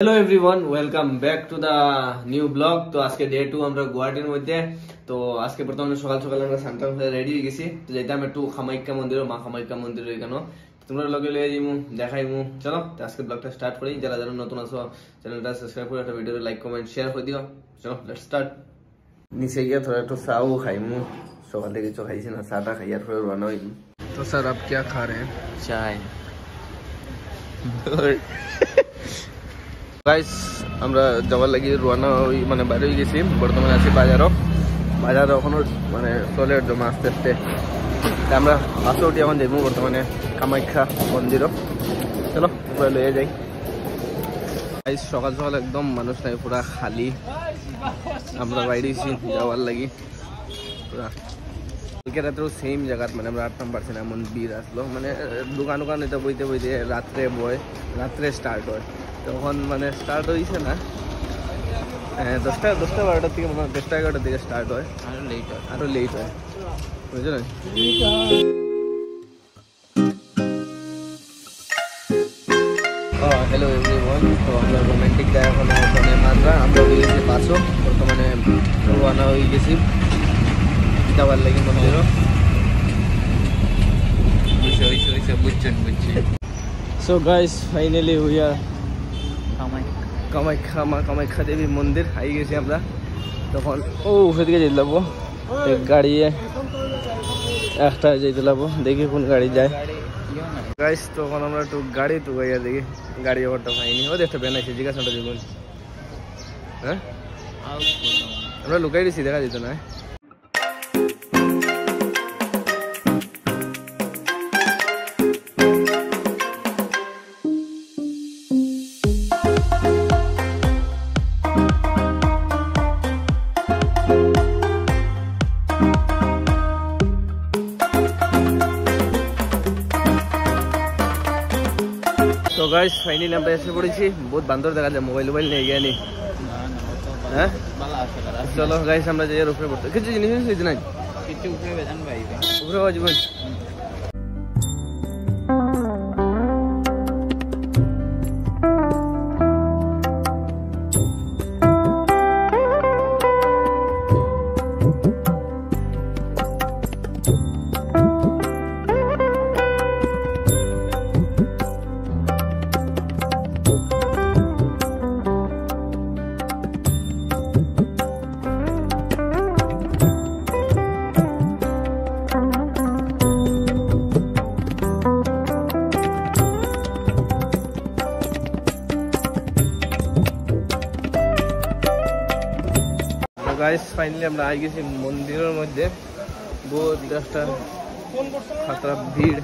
Hello everyone welcome back to the new blog. তো আজকে day 2 আমরা গুয়াহাটির মধ্যে। তো আজকে প্রথমে সকাল সকাল আমরা সান্তাম হয়ে রেডি হয়ে গেছি। তো যাইতাম একটু কামাখ্যা মন্দির, মা কামাখ্যা মন্দির এখানে তোমরা লগে লয়ে যাইমু দেখাইমু। চলো তো আজকে ব্লগটা স্টার্ট করি। যারা যারা নতুন আছো চ্যানেলটা সাবস্ক্রাইব করে একটা ভিডিওতে লাইক কমেন্ট শেয়ার করে দিও। চলো লেটস স্টার্ট। নিচে গিয়ে थोड़ा একটু চাও খাইমু, সকাল থেকে কিছু খাইছি না, চাটা খাই আর পরে রওনা হইমু। তো স্যার आप क्या खा रहे हैं? चाय। গাইস আমরা যাওয়ার লাগি রওনা হই, মানে বাইরে হয়ে গেছি। বর্তমানে আছি বাজারও এখনো মানে চলে জমা আস্তে আস্তে। আমরা বাসে উঠি এখন যাইবো বর্তমানে কামাখ্যা মন্দিরও। চলো পুরো লয়ে যাই। গাইস সকাল সকাল একদম মানুষ নাই, পুরা খালি। আমরা বাইরে হয়েছি যাওয়ার লাগি পুরা। কালকে রাত্রেও সেম জায়গাত মানে আমরা আটতাম পারছি না, এমন ভিড় আসলো। মানে দোকান এটা বইতে বইতে রাত্রে স্টার্ট হয়। তখন মানে স্টার্ট হয়েছে না 10টা 12টার থেকে, মানে 10টা 11টার দিকে স্টার্ট হয়, আরো লেট হয় বুঝলেন। হ্যালো এভরিওয়ান, তো আমরা রোমান্টিক জায়গা ওখানে মাত্রা আমরা হয়ে গেছি বাসও। বর্তমানে রওনা হয়ে গেছি যাওয়ার লাগি মন্দিরও। So guys finally we are Kamakhya Devi মন্দির আই গেছি আমরা। তখন ওদিকে যেতে লাগবো, গাড়ি একটা যেতে লাগবো, দেখি কোন গাড়ি যায়। গাইস তখন আমরা একটু গাড়ি গাইয়া দেখি, গাড়ি ওভারটা পাইনি। ও দেখতে বেন আছে, জিজ্ঞাসা দেখুন। হ্যাঁ আমরা লুকাই দিছি, দেখা যেত না। তো গাইস ফাইনালি আমরা এসে পড়েছি। বহুত বান্দর দেখা যায়, মোবাইল নিয়ে গিয়ে নি। হ্যাঁ চলো গাইস আমরা যাই উপরে পড়তে। কিছু জিনিস দিতে নাই, কিছু উপরে বেজান ভাই উপরে বাজবেন। গাইস ফাইনালি আমরা আই গেছি মন্দিরের মধ্যে। বহুত একটা খাতরা ভিড়।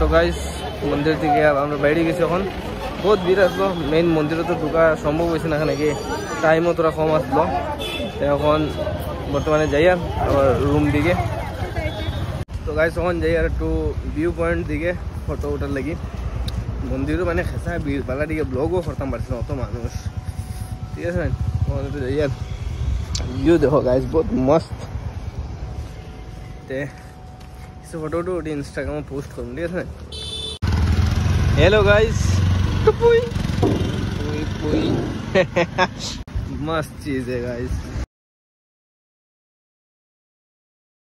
তো গাইস মন্দির থেকে আমরা বাইরে গেছি। এখন বহুত ভিড় আসলো, মেইন মন্দিরে তো ঢোকা সম্ভব হয়েছে না, নাকি টাইমও তোরা কম আসলো। এখন বর্তমানে যাই আর আমার রুম দিকে। তো গাইস এখন যাই আর একটু ভিউ পয়েন্ট দিকে ফটো ওঠার লাগি। মন্দিরও মানে খেসা ভিড়, বালা দিকে ব্লগও করতাম পারছি না, অত মানুষ। ঠিক আছে যাই আর ভিউ দেখো গাইস, বহুত মস্ত। फोटो उठी इंस्टाग्राम में पोस्ट करूँ, ठीक है। हेलो गाइस मस्त चीज है गाइस।